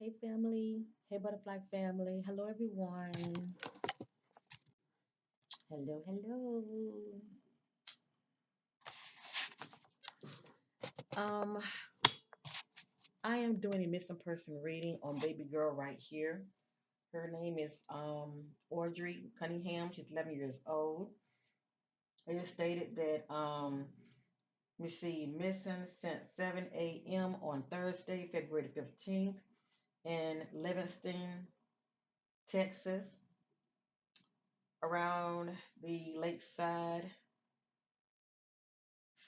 Hey family, hey butterfly family. Hello everyone. Hello, hello. Um, I am doing a missing person reading on baby girl right here. Her name is Audrii Cunningham. She's 11 years old. It is stated that let me see, missing since 7 a.m. on Thursday, February the 15th in Livingston, Texas, around the lakeside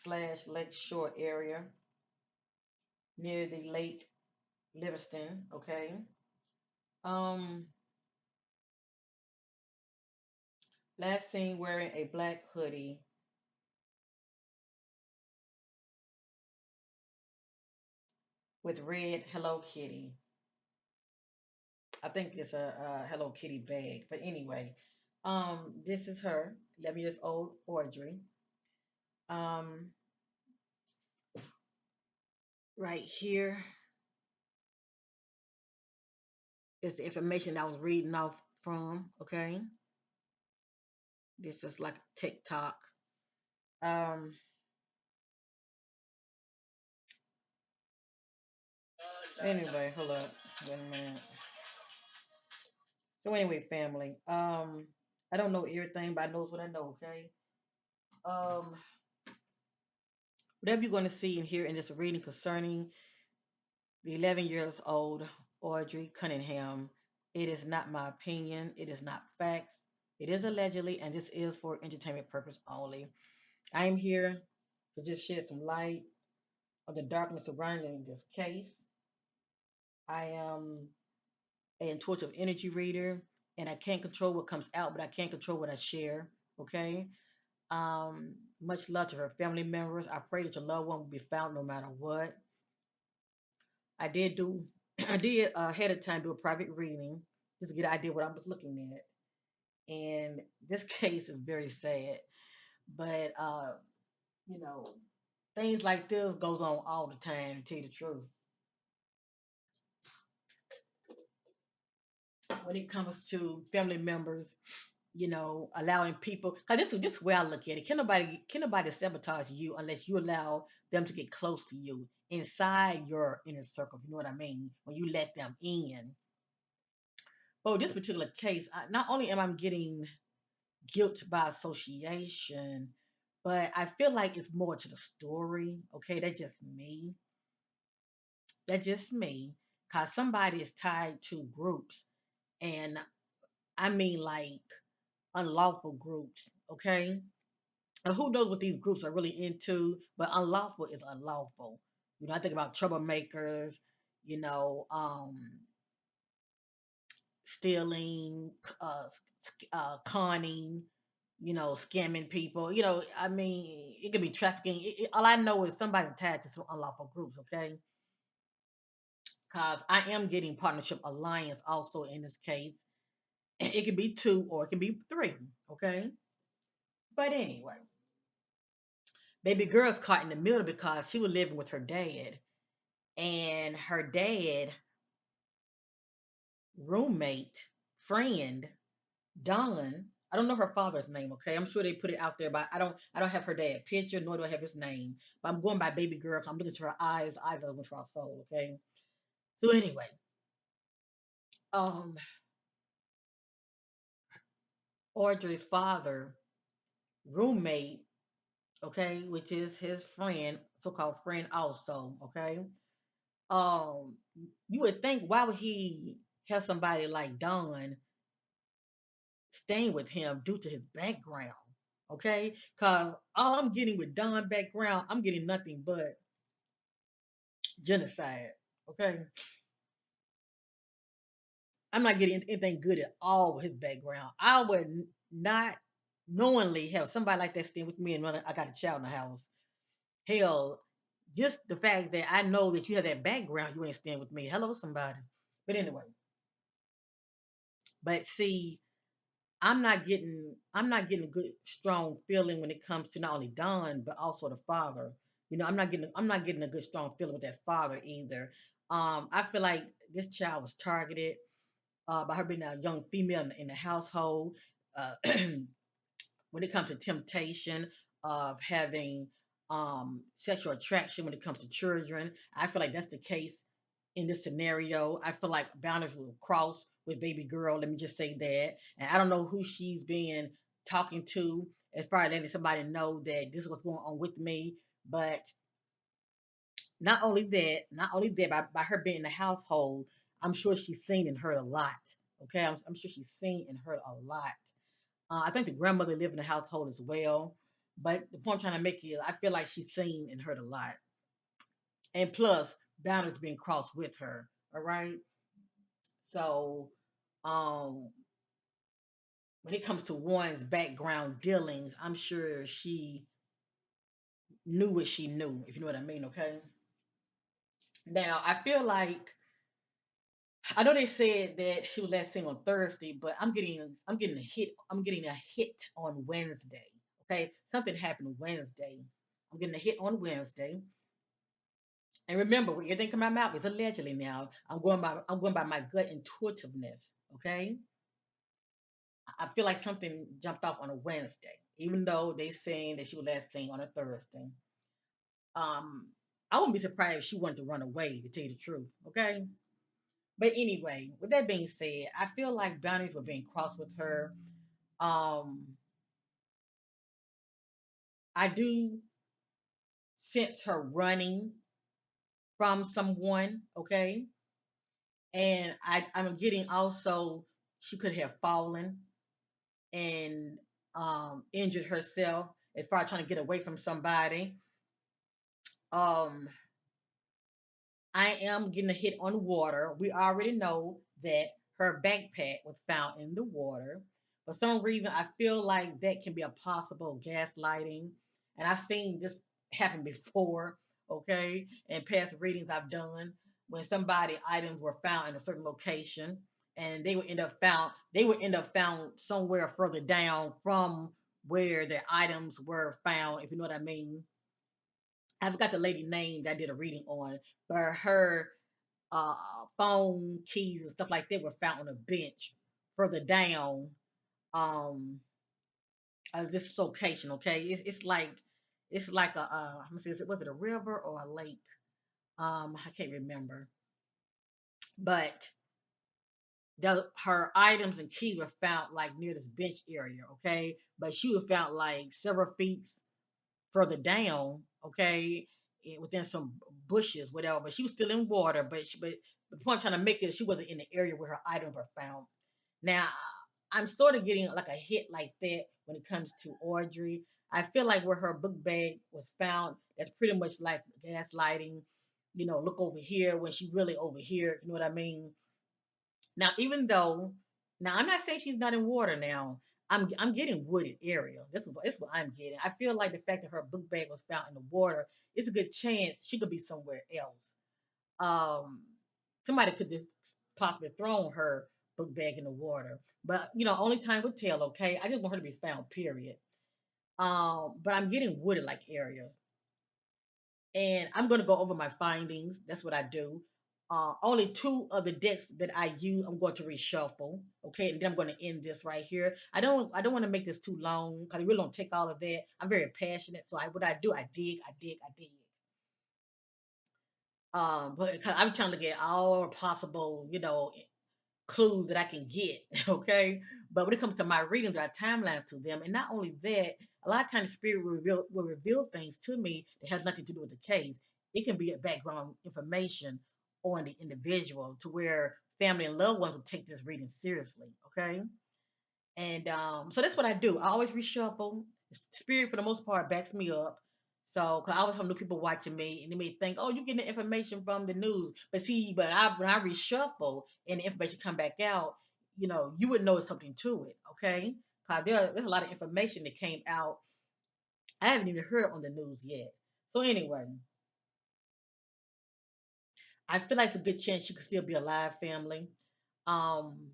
slash lake shore area near the Lake Livingston. Okay. Um, Last seen wearing a black hoodie with red Hello Kitty. I think it's a Hello Kitty bag. But anyway, this is her, 11 years old, Audrii. Um, right here is the information I was reading off from. Okay. This is like TikTok. Um, anyway, hold up. Wait a minute. So anyway, family. I don't know everything, but I knows what I know. Okay. Um, whatever you're going to see and hear in this reading concerning the 11 years old Audrii Cunningham, it is not my opinion. It is not facts. It is allegedly, and this is for entertainment purpose only. I am here to just shed some light on the darkness surrounding this case. I am an intuitive energy reader, and I can't control what comes out, but I can control what I share. Okay. Much love to her family members. I pray that your loved one will be found no matter what. I did do, I did ahead of time do a private reading just to get an idea what I was looking at. And this case is very sad, but you know, things like this goes on all the time. To tell you the truth, when it comes to family members, allowing people, because this is where I look at it. Can nobody sabotage you unless you allow them to get close to you inside your inner circle. You know what I mean? When you let them in. But this particular case, not only am I getting guilt by association, but I feel like it's more to the story. Okay, that's just me. That's just me. Cause somebody is tied to groups, and I mean like unlawful groups. Okay, and who knows what these groups are really into? But unlawful is unlawful. I think about troublemakers. You know, stealing, conning, scamming people. I mean, it could be trafficking. All I know is somebody's attached to some unlawful groups, okay? Because I am getting partnership alliance also in this case. It could be two or it can be three, okay? But anyway, baby girl's caught in the middle because she was living with her dad. And her dad, roommate, friend, Don. I don't know her father's name, okay? I'm sure they put it out there, but I don't have her dad picture, nor do I have his name. But I'm going by baby girl. 'Cause I'm looking to her eyes are looking to our soul, okay? So anyway, um, Audrey's father, roommate, okay, which is his friend, so-called friend also, okay? Um, you would think why would he have somebody like Don staying with him due to his background? Okay, because all I'm getting with Don background, I'm getting nothing but genocide. Okay, I'm not getting anything good at all with his background. I would not knowingly have somebody like that staying with me and I got a child in the house. Hell, just the fact that I know that you have that background, you ain't staying with me. Hello, somebody. But anyway, but see, I'm not getting a good strong feeling when it comes to not only Don but also the father. I'm not getting a good strong feeling with that father either. I feel like this child was targeted by her being a young female in the household. Uh, when it comes to temptation of having sexual attraction when it comes to children, I feel like that's the case in this scenario. I feel like boundaries will cross with baby girl. Let me just say that. And I don't know who she's been talking to as far as letting somebody know that this is what's going on with me. But not only that, by her being in the household, I'm sure she's seen and heard a lot. Okay, I'm sure she's seen and heard a lot. I think the grandmother lived in the household as well. But the point I'm trying to make is I feel like she's seen and heard a lot. And plus, boundaries being crossed with her. All right. So, um, when it comes to one's background dealings, I'm sure she knew what she knew, if you know what I mean, okay? Now, I feel like I know they said that she was last seen on Thursday, but I'm getting a hit on Wednesday. Okay, something happened Wednesday. I'm getting a hit on Wednesday, and remember, when everything come out my mouth is allegedly. Now, I'm going by my gut intuitiveness. Okay, I feel like something jumped off on a Wednesday, even though they saying that she was last seen on a Thursday. Um, I wouldn't be surprised if she wanted to run away, to tell you the truth. Okay, but anyway, with that being said, I feel like boundaries were being crossed with her. Um, I do sense her running from someone, okay? And I'm getting also she could have fallen and injured herself as far as trying to get away from somebody. Um, I am getting a hit on water. We already know that her backpack was found in the water. For some reason, I feel like that can be a possible gaslighting. And I've seen this happen before, okay, in past readings I've done when somebody items were found in a certain location and they would end up found somewhere further down from where the items were found, if you know what I mean. I forgot the lady name that I did a reading on, but her uh, phone keys and stuff like that were found on a bench further down um this location. Okay, it's like a let me see, was it a river or a lake? I can't remember, but her items and key were found like near this bench area. Okay, but she was found like several feet further down, okay, within some bushes, whatever. But she was still in water. But the point I'm trying to make is she wasn't in the area where her items were found. Now, I'm sort of getting like a hit like that when it comes to Audrey. I feel like where her book bag was found, that's pretty much like gaslighting. Look over here when she really over here. You know what I mean? Now, even though, now I'm not saying she's not in water now. I'm getting wooded area. This is what I'm getting. I feel like the fact that her book bag was found in the water, it's a good chance she could be somewhere else. Um, Somebody could just possibly thrown her book bag in the water. But only time would tell. Okay, I just want her to be found. Period. But I'm getting wooded like areas and I'm going to go over my findings. That's what I do. Only two of the decks that I use, I'm going to reshuffle. Okay, and then I'm going to end this right here. I don't want to make this too long because I really don't take all of that. I'm very passionate, so what I do, I dig, I dig, I dig. But 'cause I'm trying to get all possible, clues that I can get. Okay. But when it comes to my readings, there are timelines to them. And not only that, a lot of times spirit will reveal things to me that has nothing to do with the case. It can be a background information on the individual to where family and loved ones will take this reading seriously. Okay. And so that's what I do. I always reshuffle. Spirit, for the most part, backs me up. So, cause I always have new people watching me, and they may think, "Oh, you're getting the information from the news." But see, when I reshuffle and the information come back out, you would know something to it. Okay, cause there's a lot of information that came out. I haven't even heard on the news yet. So anyway, I feel like it's a good chance she could still be alive, family. Um,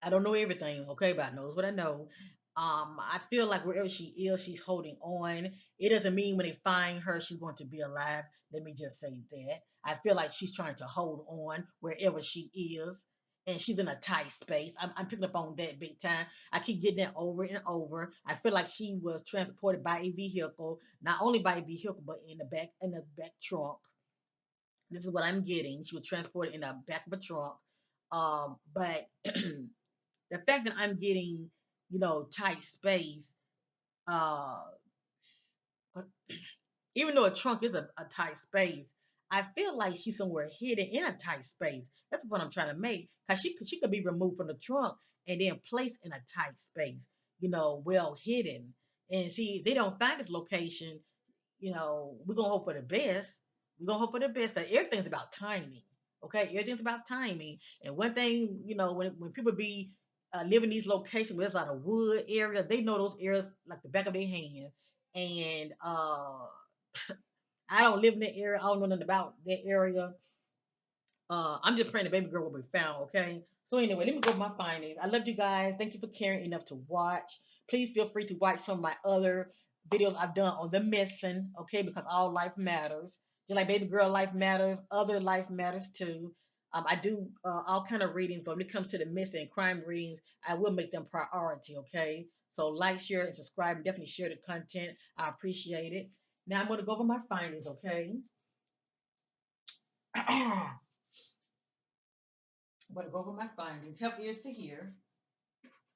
I don't know everything, okay, but I knows what I know. I feel like wherever she is, she's holding on. It doesn't mean when they find her, she's going to be alive. Let me just say that. I feel like she's trying to hold on wherever she is. And she's in a tight space. I'm picking up on that big time. I keep getting that over and over. I feel like she was transported by a vehicle, not only by a vehicle, but in the back trunk. This is what I'm getting. She was transported in the back of a trunk. But the fact that I'm getting, tight space, uh, even though a trunk is a tight space, I feel like she's somewhere hidden in a tight space. That's what I'm trying to make. Cause she could be removed from the trunk and then placed in a tight space, well hidden. And see, they don't find this location. We're gonna hope for the best. We're gonna hope for the best. Cause everything's about timing. Okay, everything's about timing. And one thing, when people be live in these locations where there's a lot of wood area, they know those areas like the back of their hand. And I don't live in that area. I don't know nothing about that area. I'm just praying the baby girl will be found, okay? So anyway, let me go with my findings. I love you guys. Thank you for caring enough to watch. Please feel free to watch some of my other videos I've done on the missing, okay? Because all life matters. Just like baby girl life matters, other life matters too. I do all kind of readings, but when it comes to the missing and crime readings, I will make them priority, okay? So like, share, and subscribe, and definitely share the content. I appreciate it. Now I'm going to go over my findings, okay? I'm going to go over my findings. Help ears to hear.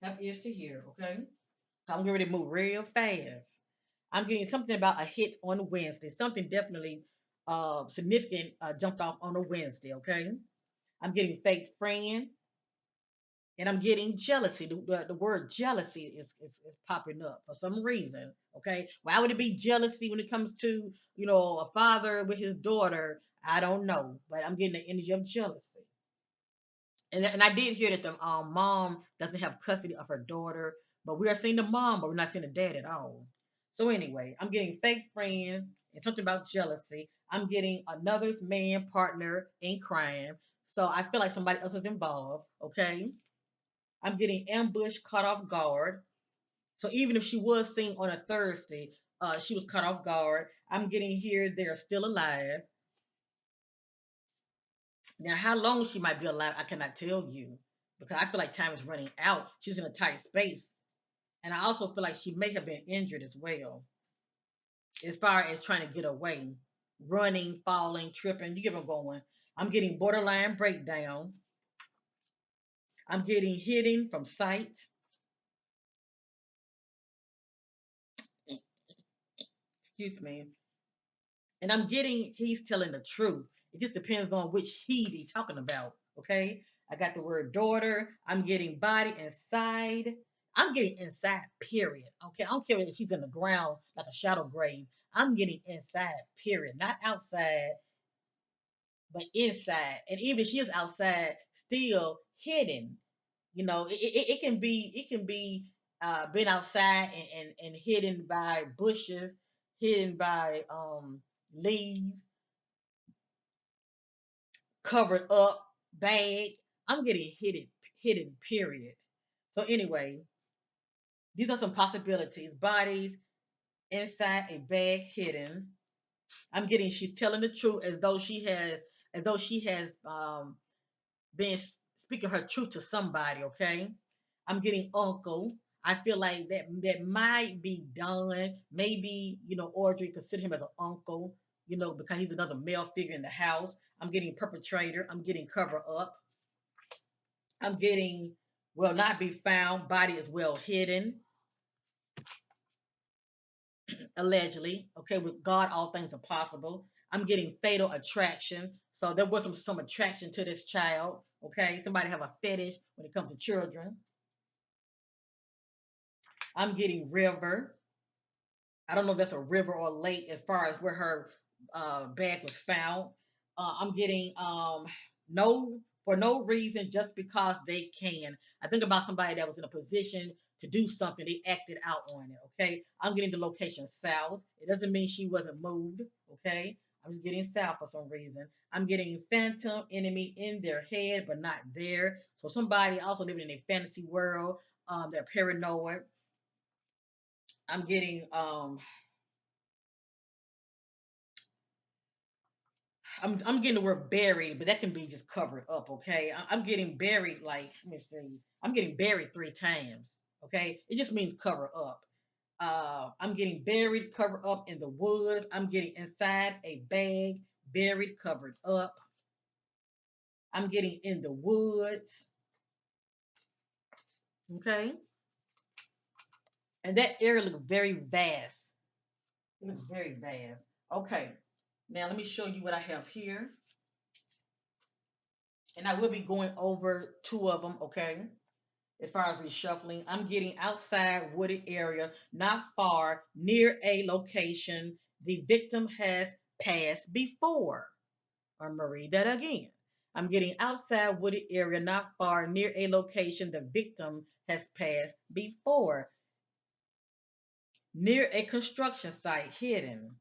Help ears to hear, okay? I'm getting ready to move real fast. I'm getting something about a hit on Wednesday. Something definitely significant jumped off on a Wednesday, okay? I'm getting fake friend, and I'm getting jealousy. The word jealousy is popping up for some reason, okay? Why would it be jealousy when it comes to, a father with his daughter? I don't know, but I'm getting the energy of jealousy. And I did hear that the mom doesn't have custody of her daughter, but we are seeing the mom, but we're not seeing the dad at all. So anyway, I'm getting fake friend and something about jealousy. I'm getting another's man partner in crime. So I feel like somebody else is involved. Okay. I'm getting ambushed, caught off guard. So even if she was seen on a Thursday, she was caught off guard. I'm getting here they're still alive. Now, how long she might be alive, I cannot tell you because I feel like time is running out. She's in a tight space. And I also feel like she may have been injured as well, as far as trying to get away, running, falling, tripping. You get what I'm going. I'm getting borderline breakdown. I'm getting hidden from sight. Excuse me. And I'm getting he's telling the truth. It just depends on which he they talking about. Okay. I got the word daughter. I'm getting body inside. I'm getting inside, period. Okay. I don't care if she's in the ground like a shadow grave. I'm getting inside, period. Not outside, but inside. And even if she is outside, still hidden. It can be been outside and hidden by bushes, hidden by leaves, covered up, bag. I'm getting hidden, period. So anyway, these are some possibilities. Bodies inside a bag hidden. I'm getting she's telling the truth as though she has been speaking her truth to somebody, okay? I'm getting uncle. I feel like that might be done. Maybe, Audrey consider him as an uncle, because he's another male figure in the house. I'm getting perpetrator. I'm getting cover up. I'm getting will not be found. Body is well hidden, allegedly. Okay, with God, all things are possible. I'm getting fatal attraction. So there was some attraction to this child. Okay, somebody have a fetish when it comes to children. I'm getting river. I don't know if that's a river or lake as far as where her bag was found. I'm getting no for no reason, just because they can. I think about somebody that was in a position to do something, they acted out on it. Okay, I'm getting the location south. It doesn't mean she wasn't moved. Okay, I'm just getting south for some reason. I'm getting phantom enemy in their head, but not there. So somebody also living in a fantasy world. They're paranoid. I'm getting I'm getting the word buried, but that can be just covered up, okay? I'm getting buried like let me see. I'm getting buried 3 times. Okay? It just means cover up. I'm getting buried, covered up in the woods. I'm getting inside a bag, buried, covered up. I'm getting in the woods. Okay? And that area looks very vast. It looks very vast. Okay. Now let me show you what I have here. And I will be going over 2 of them, okay? As far as reshuffling, I'm getting outside wooded area, not far, near a location the victim has passed before. I'm gonna read that again. I'm getting outside wooded area, not far, near a location the victim has passed before. Near a construction site, hidden.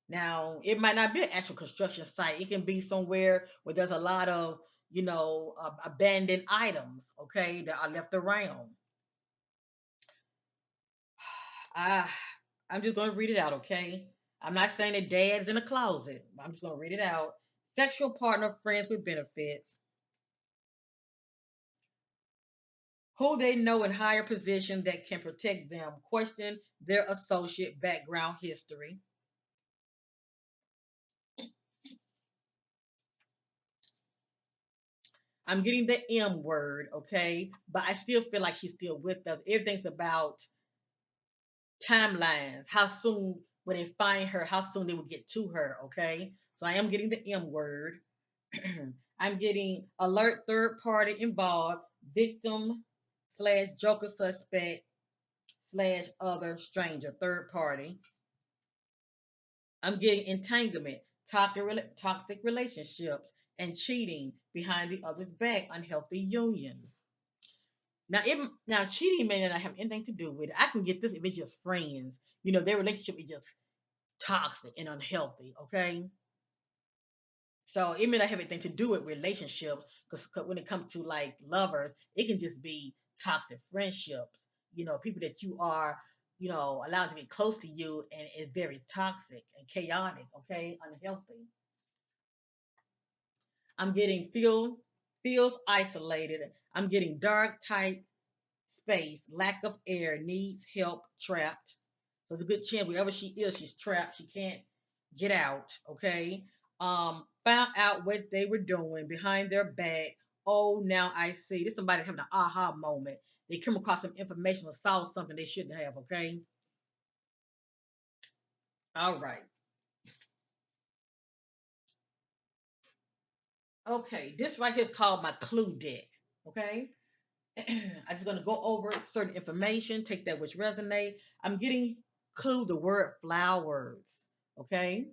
Now, it might not be an actual construction site. It can be somewhere where there's a lot of, abandoned items, okay, that are left around. Ah, I'm just going to read it out, okay? I'm not saying that dad's in a closet. I'm just going to read it out. Sexual partner, friends with benefits, who they know in higher position that can protect them. Question their associate background history. I'm getting the M word, okay? But I still feel like she's still with us. Everything's about timelines, how soon when they find her, how soon they will get to her, okay? So I am getting the M word. I'm getting alert third party involved, victim slash joker suspect slash other stranger, third party. I'm getting entanglement, toxic relationships, and cheating behind the other's back, unhealthy union. Now cheating may not have anything to do with it. I can get this if it's just friends. Their relationship is just toxic and unhealthy. Okay, so it may not have anything to do with relationships because when it comes to like lovers, it can just be toxic friendships. People that you are, allowed to get close to you and it's very toxic and chaotic. Okay, unhealthy. I'm getting feels isolated. I'm getting dark, tight space, lack of air, needs help, trapped. There's a good chance wherever she is, she's trapped. She can't get out. Okay. Found out what they were doing behind their back. Oh, now I see. This somebody having an aha moment. They come across some information or saw something they shouldn't have. Okay. All right. Okay. This right here is called my clue deck. Okay. I'm just gonna go over certain information, take that which resonate. I'm getting clue the word flowers. Okay.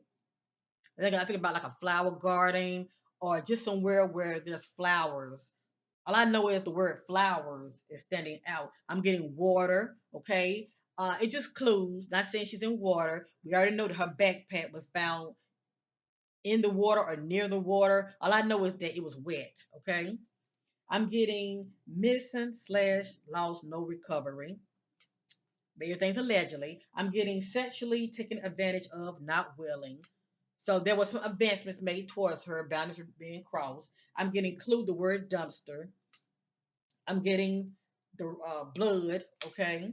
I think about like a flower garden or just somewhere where there's flowers. All I know is the word flowers is standing out. I'm getting water, okay? It just clues, not saying she's in water. We already know that her backpack was found in the water or near the water. All I know is that it was wet, okay? I'm getting missing slash lost, no recovery. But everything's allegedly. I'm getting sexually taken advantage of, not willing. So there was some advancements made towards her, boundaries were being crossed. I'm getting clue the word dumpster. I'm getting the blood. Okay.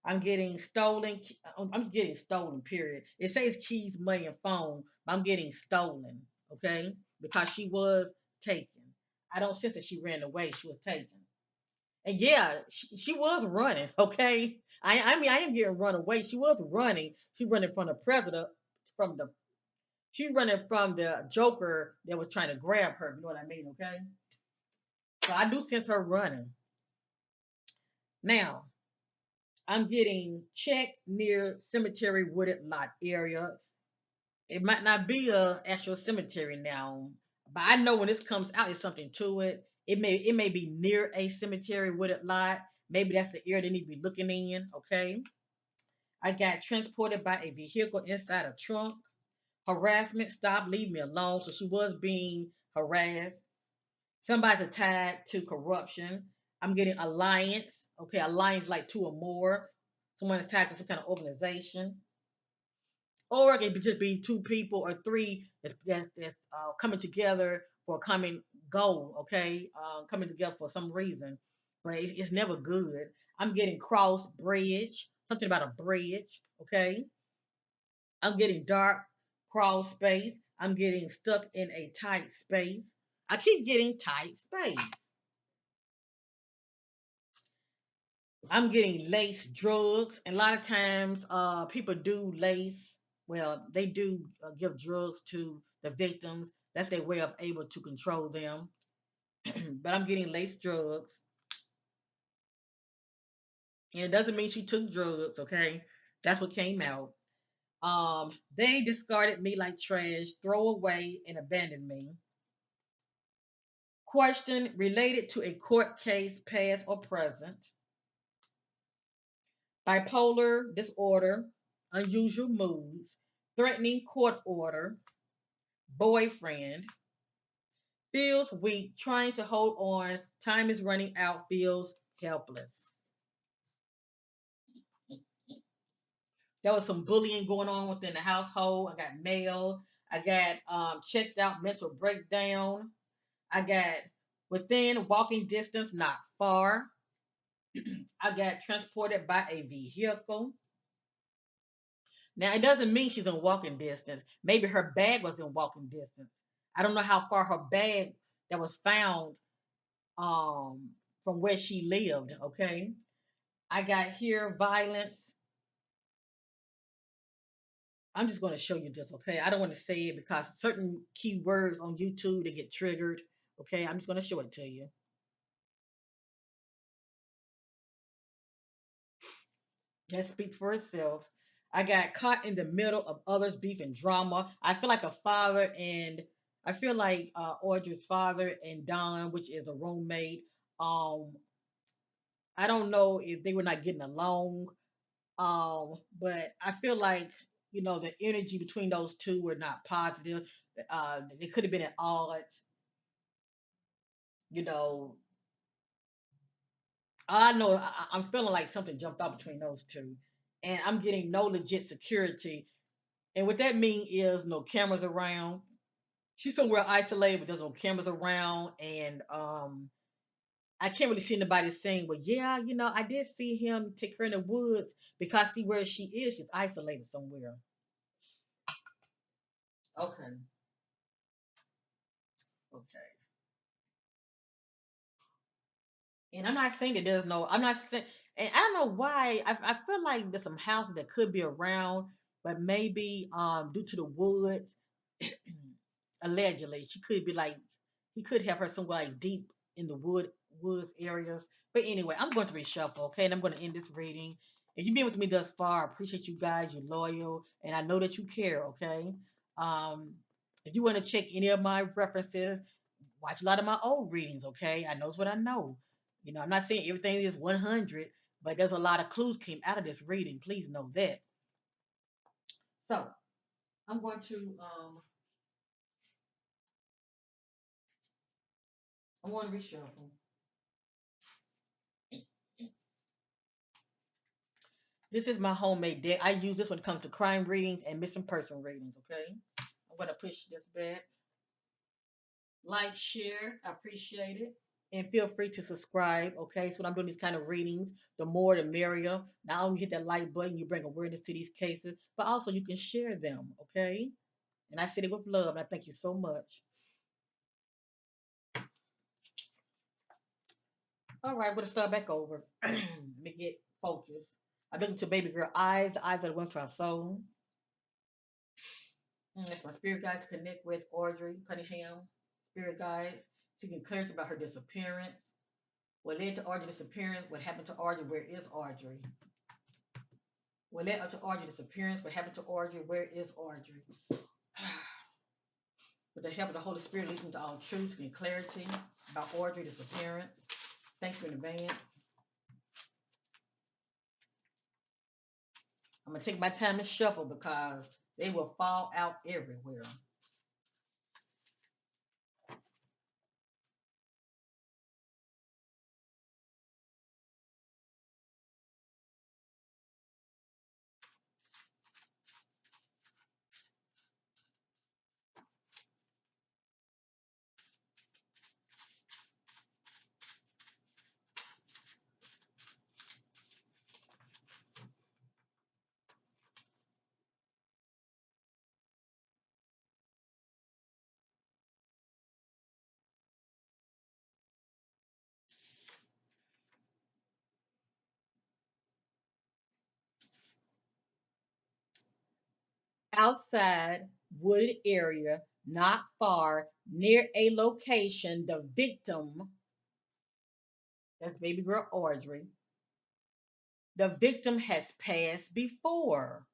I'm getting stolen. I'm just getting stolen. Period. It says keys, money, and phone, but I'm getting stolen. Okay, because she was taken. I don't sense that she ran away. She was taken. And yeah, she was running. Okay, I mean I am getting run away. She was running. She running from the president, from the she running from the Joker that was trying to grab her. You know what I mean? Okay, so I do sense her running. Now I'm getting checked near cemetery wooded lot area. It might not be a actual cemetery now, but I know when this comes out, there's something to it. It may be near a cemetery wooded lot. Maybe that's the area they need to be looking in. Okay. I got transported by a vehicle inside a trunk. Harassment, stop, leave me alone. So she was being harassed. Somebody's tied to corruption. I'm getting alliance. Okay, alliance like two or more. someone that's tied to some kind of organization, or it can just be two people or three that's coming together for a common goal. Okay, coming together for some reason, but it's never good. I'm getting cross bridge, something about a bridge. Okay, I'm getting dark crawl space. I'm getting stuck in a tight space. I keep getting tight space. I'm getting lace drugs, and a lot of times, people do lace. Well, they do give drugs to the victims. That's their way of able to control them. But I'm getting lace drugs, and it doesn't mean she took drugs. Okay, that's what came out. They discarded me like trash, throw away, and abandoned me. Question related to a court case, past or present. Bipolar disorder, unusual moods, threatening court order, boyfriend, feels weak, trying to hold on, time is running out, feels helpless. There was some bullying going on within the household. I got mail. I got checked out mental breakdown. I got within walking distance, not far. I got transported by a vehicle. Now, it doesn't mean she's in walking distance. Maybe her bag was in walking distance. I don't know how far her bag that was found from where she lived, okay? I got here violence. I'm just going to show you this, okay? I don't want to say it because certain keywords on YouTube they get triggered, okay? I'm just going to show it to you. That speaks for itself. I got caught in the middle of others' beef and drama. I feel like a father and I feel like Audrey's father and Don, which is a roommate. Um, I don't know if they were not getting along. But I feel like the energy between those two were not positive. They could have been at odds. You know, I know I'm feeling like something jumped out between those two, and I'm getting no legit security. And what that means is no cameras around. She's somewhere isolated, but there's no cameras around, and I can't really see anybody saying, "Well, yeah, I did see him take her in the woods," because see where she is, she's isolated somewhere. Okay, okay. And I'm not saying that there's no. I'm not saying, and I don't know why. I feel like there's some houses that could be around, but maybe due to the woods, allegedly she could be like he could have her somewhere like deep in the woods areas. But anyway, I'm going to reshuffle, okay, and I'm going to end this reading. If you've been with me thus far, I appreciate you guys. You're loyal, and I know that you care. Okay, um, if you want to check any of my references, watch a lot of my old readings. Okay, I knows what I know. I'm not saying everything is 100, but there's a lot of clues came out of this reading. Please know that. So I'm going to reshuffle. This is my homemade deck. I use this when it comes to crime readings and missing person readings. Okay, I'm going to push this back. Like, share, I appreciate it. And feel free to subscribe. Okay, so when I'm doing these kind of readings, the more the merrier. Not only hit that like button, you bring awareness to these cases, but also you can share them. Okay, and I said it with love. And I thank you so much. All right, we're gonna start back over. Let me get focused. I'm looking to baby girl eyes, the eyes that went to our soul. That's my spirit guide to connect with Audrey Cunningham. Spirit guide seeking clarity about her disappearance. What led to Audrey's disappearance? What happened to Audrey? Where is Audrey? What led up to Audrey's disappearance? What happened to Audrey? Where is Audrey? With the help of the Holy Spirit, leads me to all truths and clarity about Audrey's disappearance. Thank you in advance. I'm gonna take my time and shuffle because they will fall out everywhere. outside wooded area, not far near a location the victim, that's baby girl Audrey, the victim has passed before.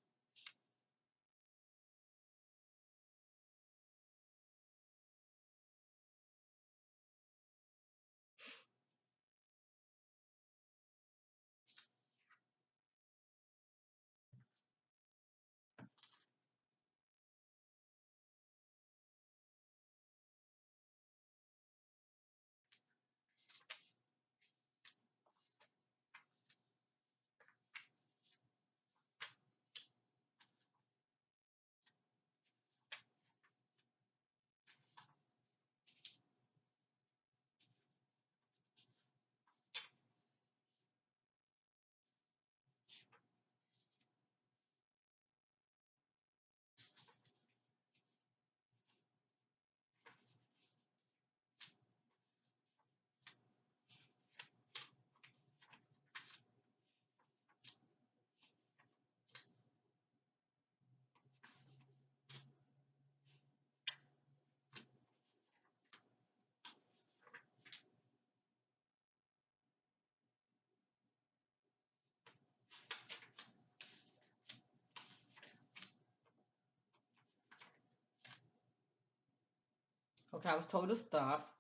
Okay, I was told to stop.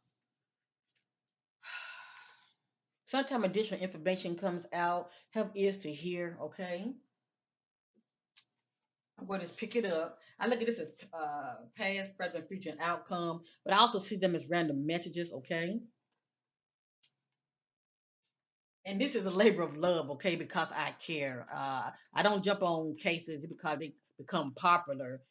Sometimes additional information comes out. Help ears to hear. Okay, I'm going to just pick it up. I look at this as past, present, future, and outcome, but I also see them as random messages. Okay, and this is a labor of love, okay, because I care. I don't jump on cases because they become popular.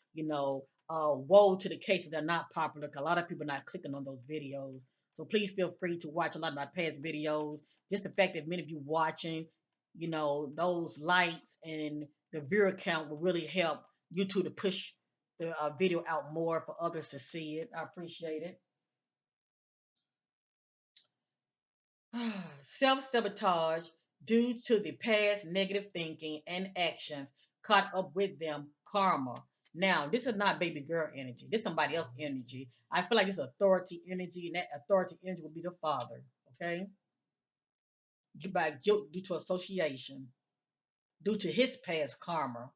Woe to the cases that are not popular, because a lot of people are not clicking on those videos. So please feel free to watch a lot of my past videos. Just the fact that many of you watching, those likes and the viewer count will really help YouTube to push the video out more for others to see it. I appreciate it. Self sabotage due to the past negative thinking and actions caught up with them, karma. Now, this is not baby girl energy. This is somebody else energy. I feel like this authority energy, and that authority energy will be the father. Okay, by guilt due to association, due to his past karma.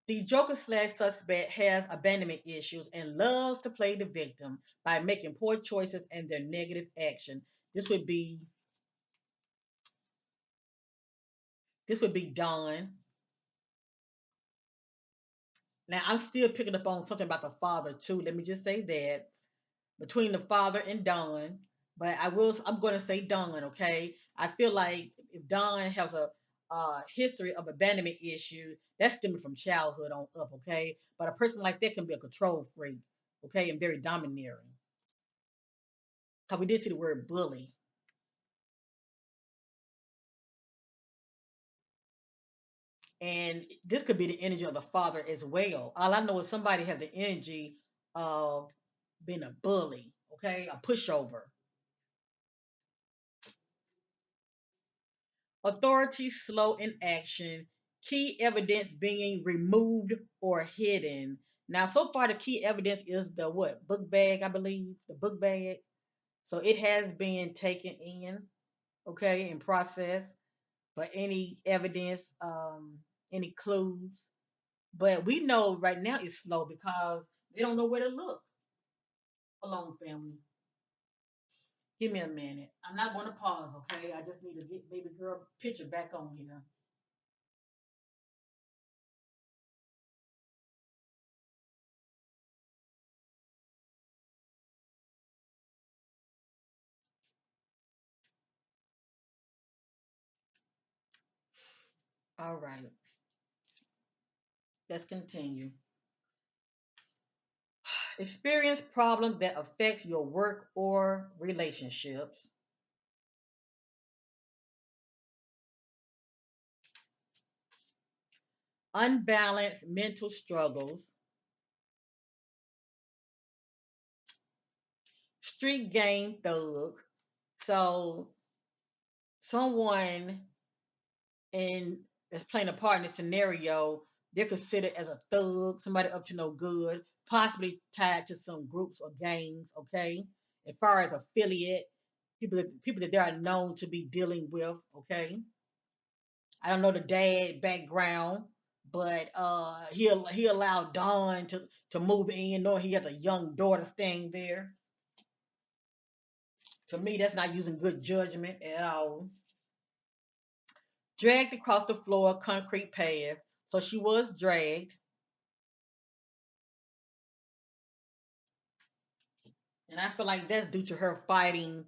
The Joker slash suspect has abandonment issues and loves to play the victim by making poor choices and their negative action. This would be this would be Dawn. Now I'm still picking up on something about the father too. Let me just say that between the father and Don, but I'm going to say Don. Okay, I feel like if Don has a history of abandonment issues, that's stemming from childhood on up. Okay, but a person like that can be a control freak. Okay, and very domineering. Cause we did see the word bully, and this could be the energy of the father as well. All I know is somebody has the energy of being a bully. Okay, a pushover. Authorities slow in action, key evidence being removed or hidden. Now, so far, the key evidence is the what? Book bag, I believe. The book bag. So it has been taken in, okay, and processed for any evidence, any clues. But we know right now it's slow because they don't know where to look. Alone, family. Give me a minute. I'm not going to pause, okay? I just need to get baby girl picture back on here. All right. Let's continue. Experience problems that affect your work or relationships. Unbalanced mental struggles. Street game thug. So someone in that's playing a part in this scenario, they're considered as a thug, somebody up to no good, possibly tied to some groups or gangs. Okay, as far as affiliate people that they are known to be dealing with. Okay, I don't know the dad background, but he allowed Dawn to move in, knowing he has a young daughter staying there. To me, that's not using good judgment at all. Dragged across the floor, concrete path. So she was dragged, and I feel like that's due to her fighting,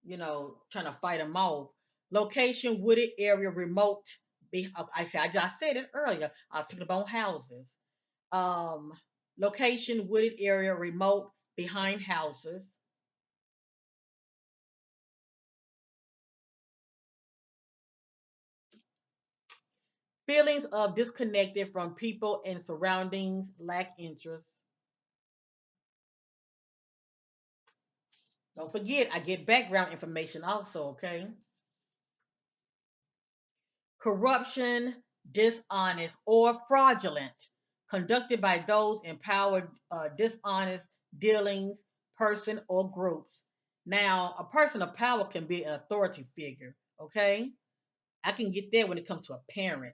trying to fight him off. Location: wooded area, remote. I just said it earlier. I was picking up on houses. Um, Location: wooded area, remote, behind houses. Feelings of disconnected from people and surroundings, lack interest. Don't forget, I get background information also, okay? Corruption, dishonest, or fraudulent, conducted by those empowered, dishonest dealings, person or groups. Now, a person of power can be an authority figure, okay? I can get there when it comes to a parent.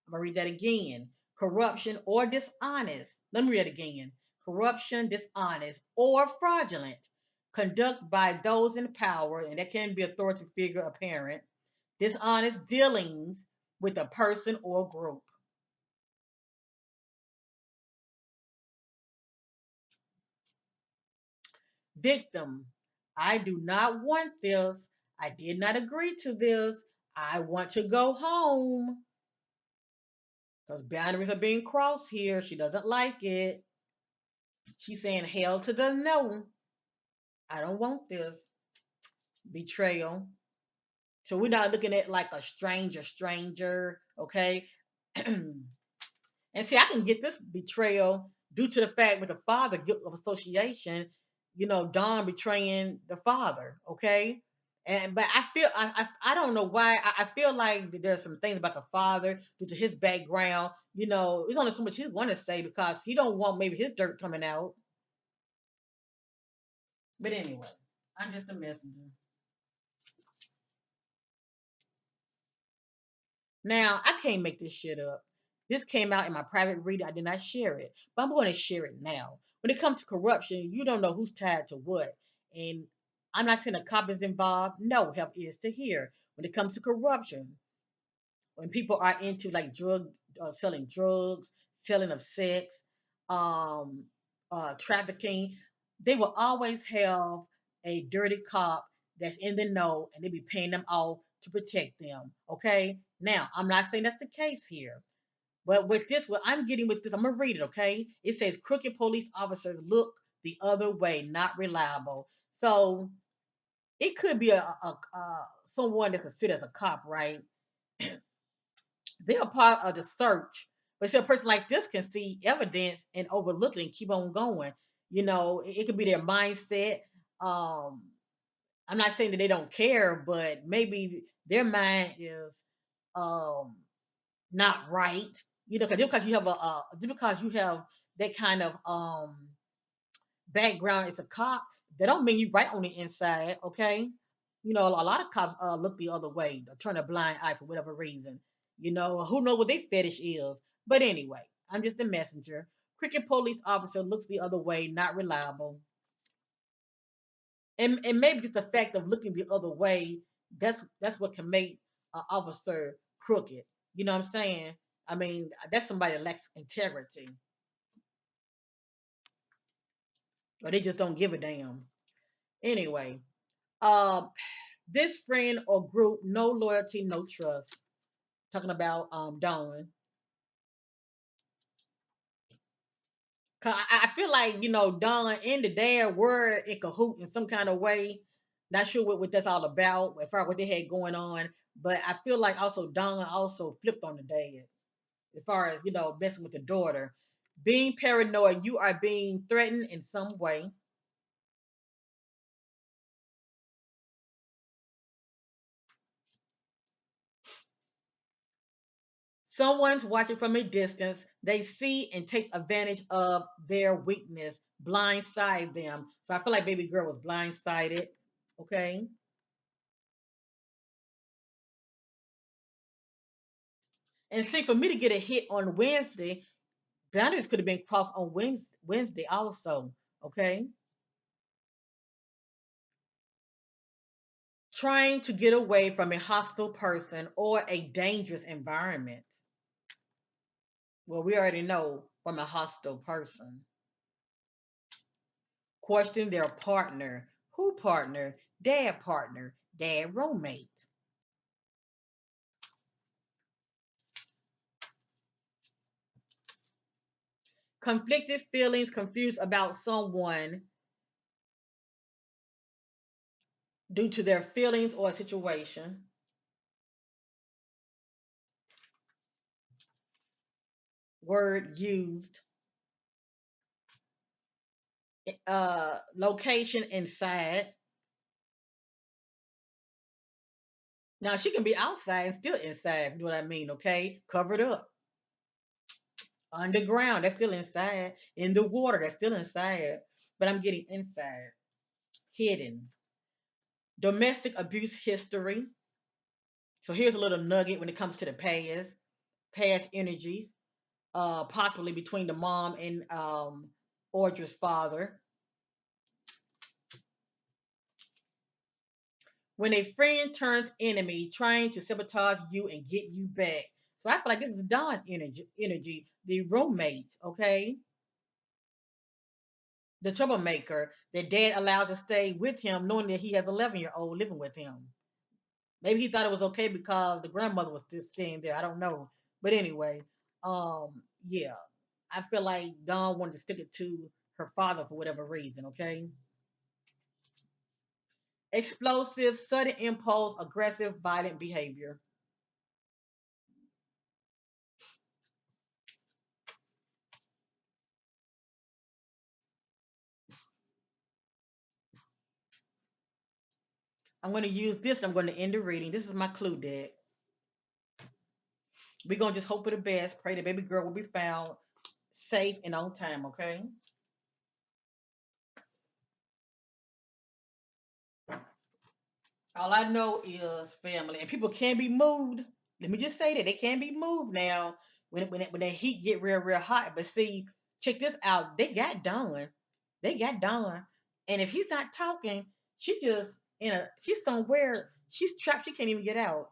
I'm gonna read that again. Corruption or dishonest. Let me read it again. Corruption, dishonest, or fraudulent. Conduct by those in power, and that can be authority figure, a parent. Dishonest dealings with a person or group. Victim. I do not want this. I did not agree to this. I want to go home. Because boundaries are being crossed here. She doesn't like it. She's saying hell to the no. I don't want this. Betrayal. So we're not looking at like a stranger, okay? And see, I can get this betrayal due to the fact with the father guilt of association, Don betraying the father, okay? And but I don't know why I feel like there's some things about the father due to his background. There's only so much he want to say because he don't want maybe his dirt coming out. But anyway, I'm just a messenger. Now, I can't make this shit up. This came out in my private reading. I did not share it, but I'm going to share it now. When it comes to corruption, you don't know who's tied to what. And I'm not saying a cop is involved. No, help is to hear. When it comes to corruption, when people are into like selling drugs, selling of sex, um, trafficking, they will always have a dirty cop that's in the know, and they be paying them off to protect them. Okay. Now, I'm not saying that's the case here, but with this, what I'm getting with this, I'm gonna read it. Okay. It says crooked police officers look the other way, not reliable. So it could be a someone that's considered as a cop, right? They're a part of the search. But see, a person like this can see evidence and overlook it and keep on going. It could be their mindset. Um, I'm not saying that they don't care, but maybe their mind is um not right. Because just because you have just because you have that kind of background as a cop, that don't mean you right on the inside. Okay, a lot of cops look the other way, turn a blind eye for whatever reason. Who know what their fetish is. But anyway, I'm just a messenger. Cricket police officer looks the other way, not reliable. And maybe just the fact of looking the other way, that's what can make an officer crooked. You know what I'm saying? I mean, that's somebody that lacks integrity, or they just don't give a damn. Anyway, um, this friend or group, no loyalty, no trust. Talking about Dawn. 'Cause I feel like Dawn and the dad were in cahoot in some kind of way. Not sure what that's all about, as far as what they had going on. But I feel like also Dawn also flipped on the dad, as far as messing with the daughter. Being paranoid, you are being threatened in some way. Someone's watching from a distance. They see and takes advantage of their weakness, blindside them. So I feel like baby girl was blindsided. Okay. And see, for me to get a hit on Wednesday, boundaries could have been crossed on Wednesday also. Okay. Trying to get away from a hostile person or a dangerous environment. Well, we already know from a hostile person. Question their partner. Who partner? Dad roommate. Conflicted feelings, confused about someone due to their feelings or a situation. Word used. Location inside. Now she can be outside and still inside. You know what I mean? Okay, covered up. Underground, that's still inside. In the water, that's still inside. But I'm getting inside. Hidden. Domestic abuse history. So here's a little nugget when it comes to the past energies, possibly between the mom and Audrey's father. When a friend turns enemy, trying to sabotage you and get you back. So I feel like this is Dawn energy, the roommate, okay, the troublemaker that dad allowed to stay with him, knowing that he has 11-year-old living with him. Maybe he thought it was okay because the grandmother was still staying there. I don't know, but anyway, yeah, I feel like Dawn wanted to stick it to her father for whatever reason. Okay, explosive, sudden impulse, aggressive, violent behavior. I'm going to use this. And I'm going to end the reading. This is my clue deck. We're going to just hope for the best. Pray the baby girl will be found safe and on time. Okay. All I know is family, and people can be moved. Let me just say that they can be moved now when the heat get real hot. But see, check this out. They got done. They got done. And if he's not talking, she just she's somewhere. She's trapped. She can't even get out.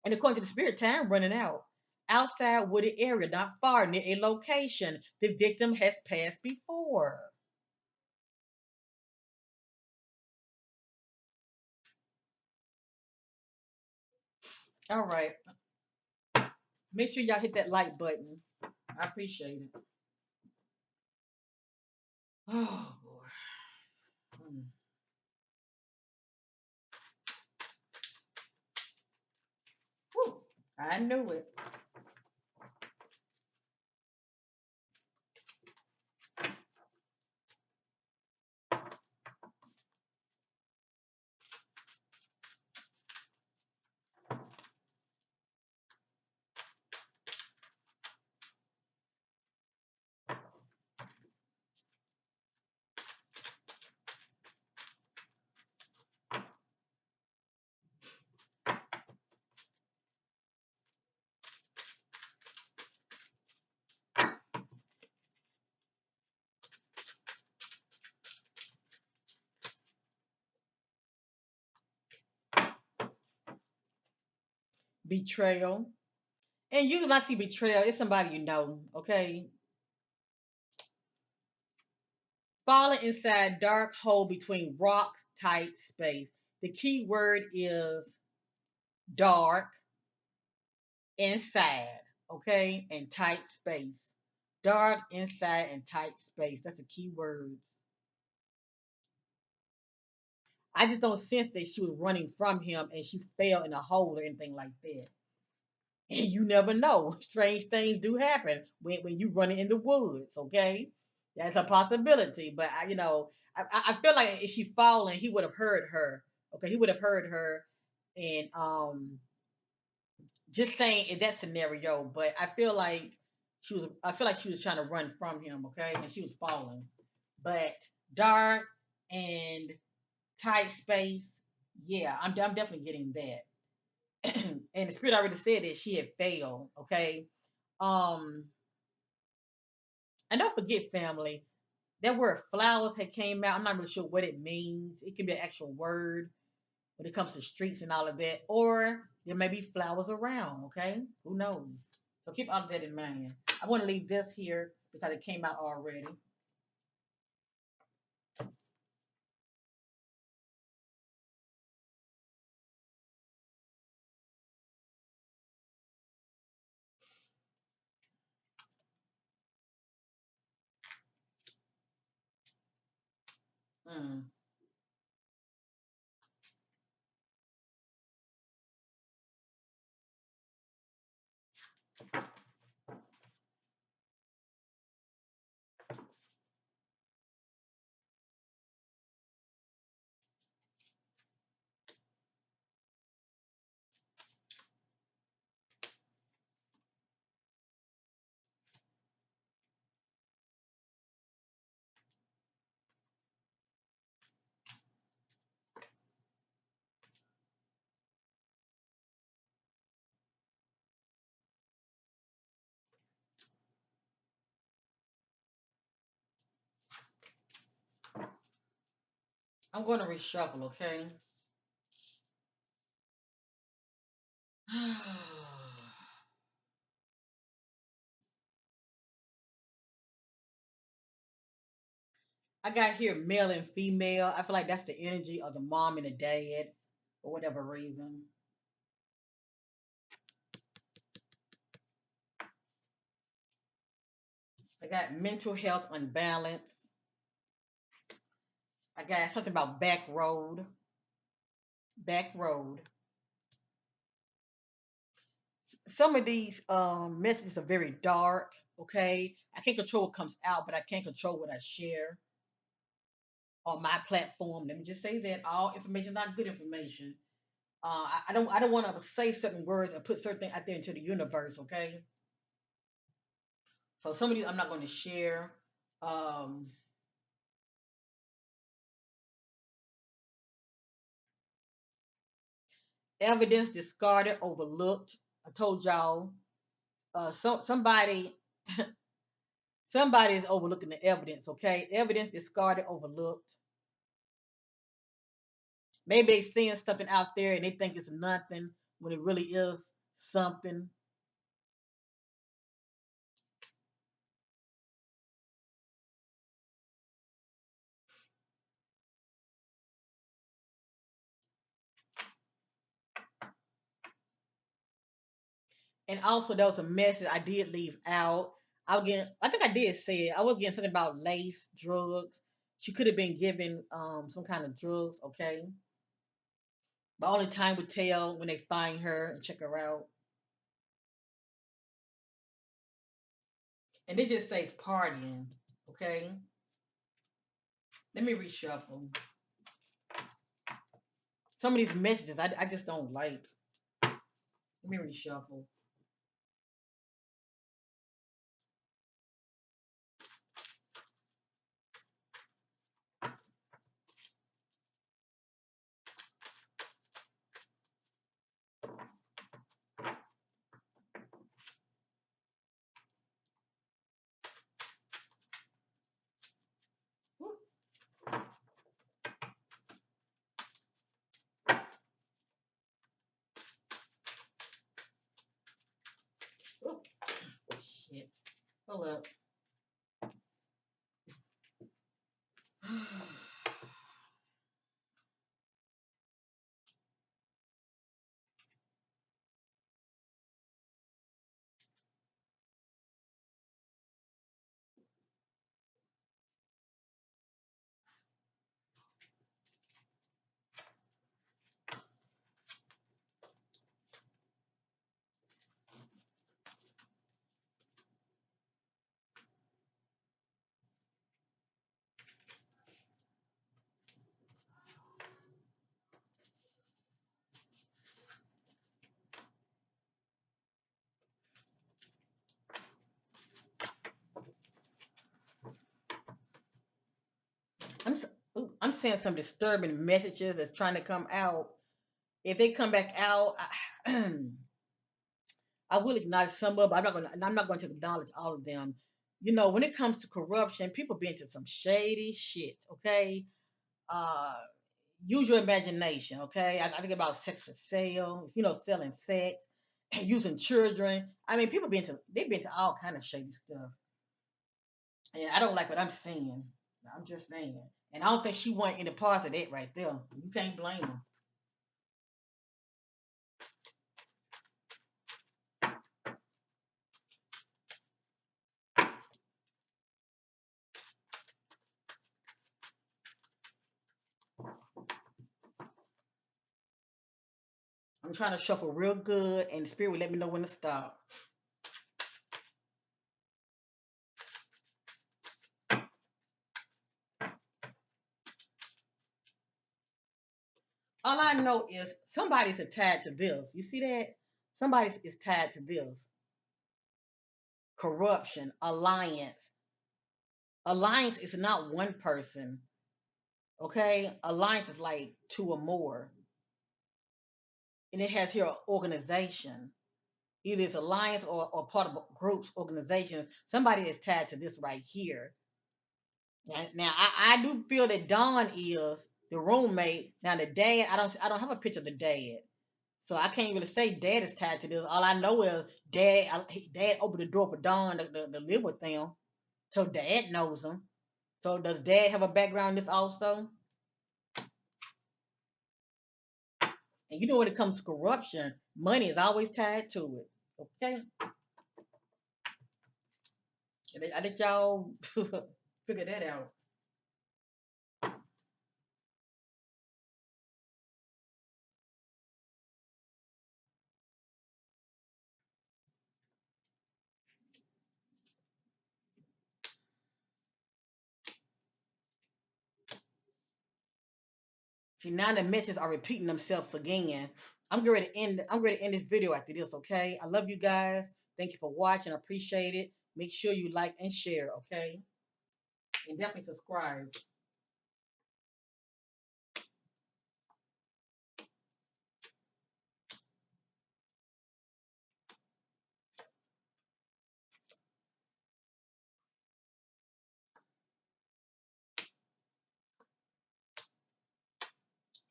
And according to the spirit, time running out. Outside wooded area, not far near a location the victim has passed before. All right. Make sure y'all hit that like button. I appreciate it. Oh boy. Hmm. Whew. I knew it. Betrayal. And usually when I see betrayal, it's somebody you know, okay? Falling inside dark hole between rocks, tight space. The key word is dark, inside, okay? And tight space. Dark, inside, and tight space. That's the key words. I just don't sense that she was running from him and she fell in a hole or anything like that. And you never know. Strange things do happen when you running in the woods, okay? That's a possibility. But I feel like if she fallen, he would have heard her. Okay, he would have heard her, and Just saying in that scenario, but I feel like she was trying to run from him, okay, and she was falling. But dark and tight space, yeah, I'm definitely getting that. And the spirit already said that she had failed, okay. Um, and don't forget, family, that word flowers had came out. I'm not really sure what it means. It can be an actual word when it comes to streets and all of that, or there may be flowers around. Okay, who knows? So keep all of that in mind. I want to leave this here because it came out already. Mm. I'm going to reshuffle. Okay. I got here male and female. I feel like that's the energy of the mom and the dad for whatever reason. I got mental health unbalance. I got something about back road. Back road. Some of these messages are very dark. Okay, I can't control what comes out, but I can control what I share on my platform. Let me just say that all information is not good information. I don't want to say certain words and put certain things out there into the universe. Okay, so some of these I'm not going to share. Um, Evidence discarded, overlooked. I told y'all. Somebody is overlooking the evidence. Okay, evidence discarded, overlooked. Maybe they seeing something out there and they think it's nothing when it really is something. And also there was a message I did leave out. I think I did say it. I was getting something about lace, drugs. She could have been given some kind of drugs, okay? But only time would tell when they find her and check her out. And they just say partying, okay? Let me reshuffle. Some of these messages I just don't like. Let me reshuffle. Ooh, shit. Hold up. I'm seeing some disturbing messages that's trying to come out. If they come back out, I will acknowledge some of, but I'm not going to acknowledge all of them. You know, when it comes to corruption, people be into some shady shit. Okay, uh, use your imagination. Okay, I think about sex for sale. You know, selling sex, using children. I mean, they've been to all kind of shady stuff, and I don't like what I'm seeing. I'm just saying, and I don't think she want any parts of that right there. You can't blame her. I'm trying to shuffle real good, and the spirit will let me know when to stop. All I know is somebody's tied to this. You see that? Somebody is tied to this. Corruption, alliance. Alliance is not one person. Okay? Alliance is like two or more. And it has here organization. Either it's alliance or part of groups, organizations. Somebody is tied to this right here. Now I do feel that Dawn is the roommate. Now the dad, I don't have a picture of the dad. So I can't really say dad is tied to this. All I know is dad opened the door for Dawn to live with them. So dad knows him. So does dad have a background in this also? And you know when it comes to corruption, money is always tied to it. Okay? I let y'all figure that out. See, now the messages are repeating themselves again. I'm ready to end this video after this, okay? I love you guys. Thank you for watching. I appreciate it. Make sure you like and share, okay? And definitely subscribe.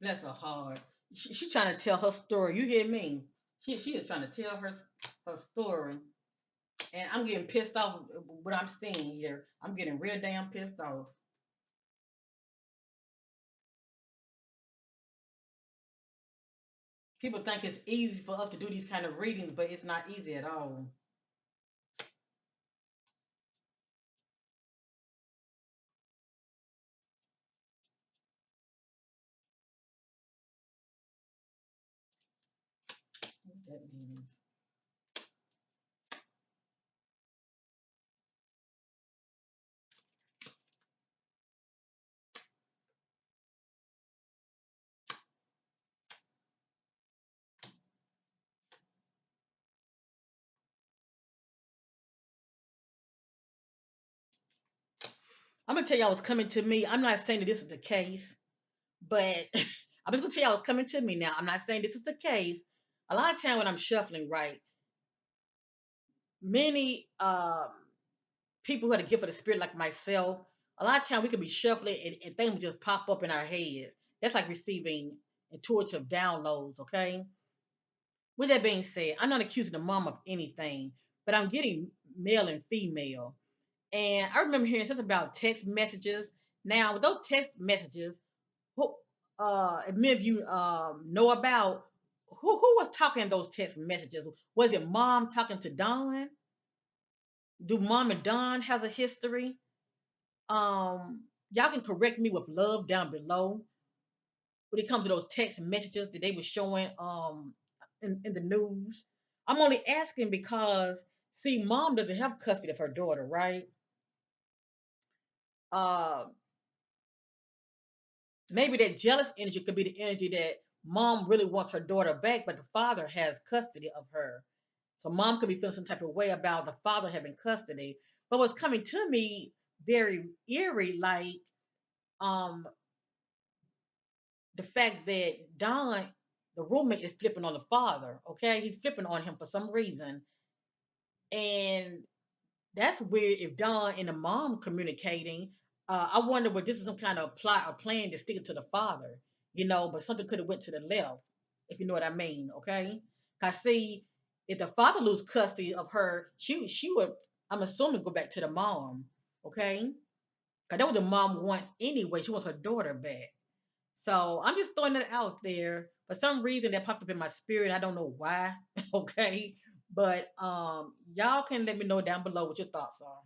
Bless her heart. She trying to tell her story. You hear me? She is trying to tell her story. And I'm getting pissed off with what I'm seeing here. I'm getting real damn pissed off. People think it's easy for us to do these kind of readings, but it's not easy at all. What that means. I'm gonna tell y'all what's coming to me. I'm not saying that this is the case, but I'm just gonna tell y'all what's coming to me now. I'm not saying this is the case. A lot of time when I'm shuffling, right, many people who had a gift of the spirit like myself, a lot of time we could be shuffling and things would just pop up in our heads. That's like receiving intuitive downloads, okay? With that being said, I'm not accusing the mom of anything, but I'm getting male and female. And I remember hearing something about text messages. Now, with those text messages, who if many of you know about who was talking those text messages? Was it mom talking to Don? Do mom and Don has a history? Y'all can correct me with love down below when it comes to those text messages that they were showing in the news. I'm only asking because see, mom doesn't have custody of her daughter, right? Uh Maybe that jealous energy could be the energy that mom really wants her daughter back, but the father has custody of her. So mom could be feeling some type of way about the father having custody. But what's coming to me very eerie, like um the fact that Don, the roommate, is flipping on the father. Okay, he's flipping on him for some reason, and that's weird. If Don and the mom communicating, I wonder what this is, some kind of plot or plan to stick it to the father, but something could have went to the left, if you know what I mean. Okay, cause see, if the father lose custody of her, she would, I'm assuming, go back to the mom. Okay, cause that was the mom wants anyway. She wants her daughter back. So I'm just throwing it out there. For some reason that popped up in my spirit. I don't know why. Okay. But y'all can let me know down below what your thoughts are.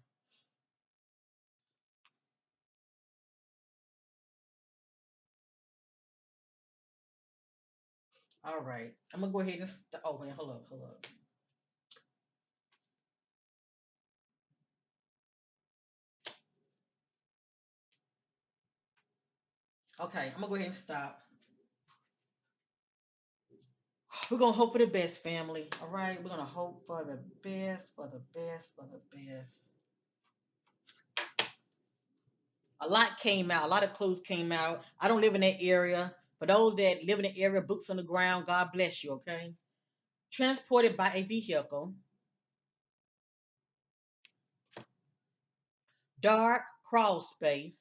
All right. I'm gonna go ahead and oh wait, hold up, hold up. Okay, I'm gonna go ahead and stop. We're gonna hope for the best, family. All right, we're gonna hope for the best, for the best, for the best. A lot came out, a lot of clues came out. I don't live in that area. For those that live in the area, boots on the ground, God bless you, okay? Transported by a vehicle, dark crawl space,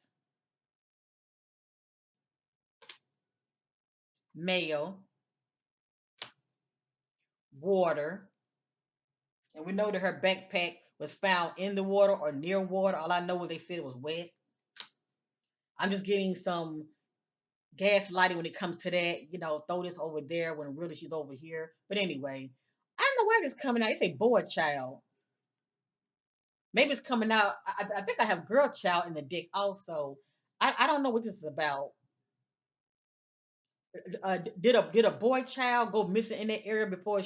mail, water, and we know that her backpack was found in the water or near water. All I know is they said it was wet. I'm just getting some gaslighting when it comes to that. Throw this over there when really she's over here. But anyway, I don't know where this coming out. It's a boy child. Maybe it's coming out. I think I have girl child in the dick also. I don't know what this is about. Did a boy child go missing in that area before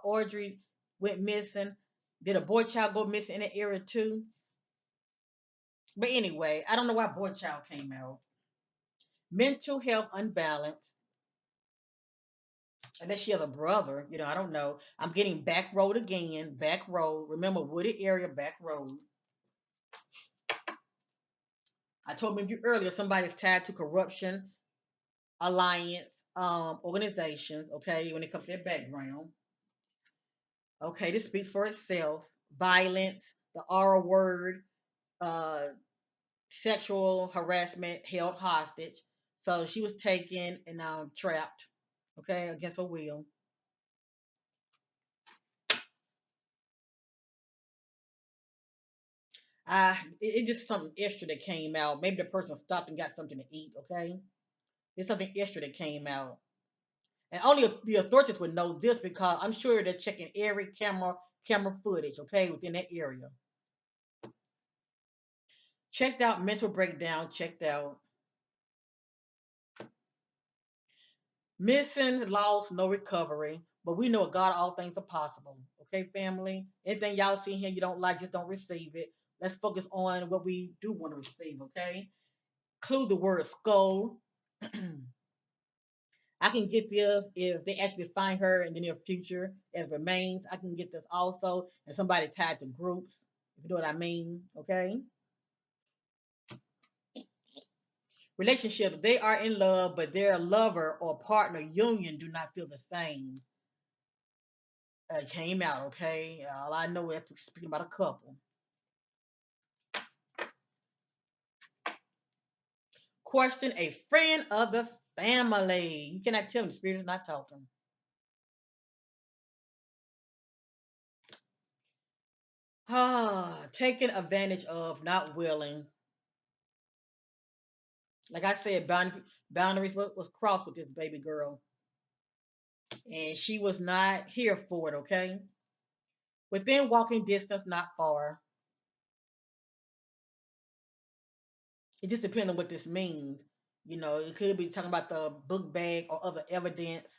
Audrey went missing? Did a boy child go missing in that area too? But anyway, I don't know why boy child came out. Mental health unbalance. Unless she has a brother, I don't know. I'm getting back road again. Back road. Remember, wooded area, back road. I told you earlier somebody's tied to corruption, alliance, organizations, okay, when it comes to their background. Okay, this speaks for itself. Violence, the R word, uh, sexual harassment, held hostage. So she was taken and trapped, okay, against her will. It just something extra that came out. Maybe the person stopped and got something to eat, okay? It's something extra that came out. And only the authorities would know this because I'm sure they're checking every camera footage, okay, within that area. Checked out mental breakdown, checked out missing, lost, no recovery. But we know with God all things are possible. Okay, family? Anything y'all see here you don't like, just don't receive it. Let's focus on what we do want to receive, okay? Include the word skull. I can get this if they actually find her in the near future as remains. I can get this also, and somebody tied to groups, if you know what I mean. Okay. Relationships, they are in love, but their lover or partner union do not feel the same. Came out, okay? All I know is speaking about a couple. Question a friend of the family. You cannot tell me the spirit is not talking. Taken advantage of, not willing. Like I said, boundaries was crossed with this baby girl, and she was not here for it. Okay, within walking distance, not far. It just depends on what this means. It could be talking about the book bag or other evidence.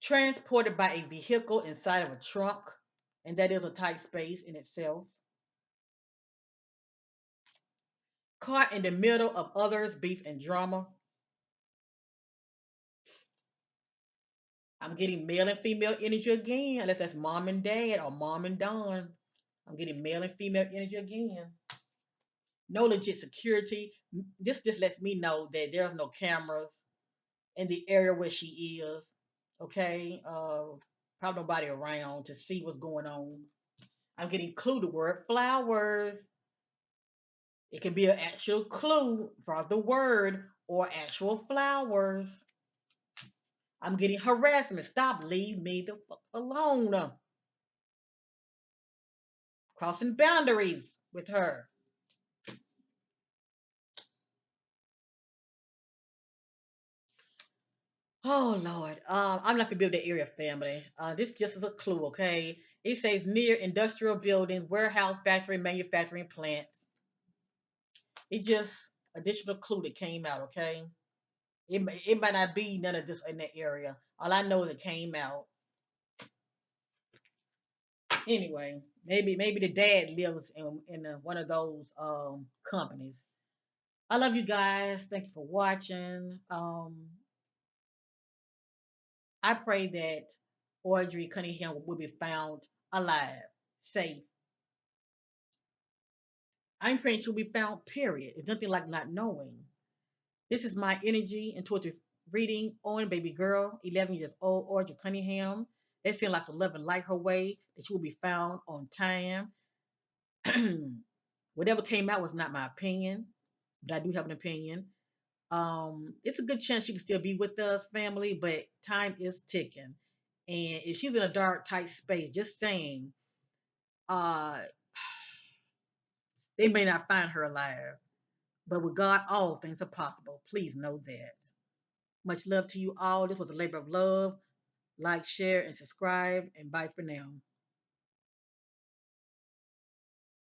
Transported by a vehicle inside of a trunk, and that is a tight space in itself. Caught in the middle of others' beef and drama. I'm getting male and female energy again, unless that's mom and dad or mom and Don. I'm getting male and female energy again. no legit security. This just lets me know that there's no cameras in the area where she is. Okay, probably nobody around to see what's going on. I'm getting clue the word flowers. It can be an actual clue for the word or actual flowers. I'm getting harassment. Stop, leave me the fuck alone. Crossing boundaries with her. Oh Lord, I'm not familiar with the area family. This just is a clue, okay? It says near industrial buildings, warehouse, factory, manufacturing plants. It just additional clue that came out, okay? It might not be none of this in that area. All I know is it came out. Anyway, maybe the dad lives in one of those companies. I love you guys. Thank you for watching. I pray that Audrey Cunningham will be found alive, safe. I'm praying she'll be found, period. It's nothing like not knowing. This is my energy and towards reading on baby girl, 11 years old, Audrey Cunningham. They send lots of love and light her way, that she will be found on time. Whatever came out was not my opinion, but I do have an opinion. It's a good chance she can still be with us, family, but time is ticking. And if she's in a dark, tight space, just saying, uh, they may not find her alive. But with God, all things are possible. Please know that. Much love to you all. This was a labor of love. Like, share, and subscribe. And bye for now.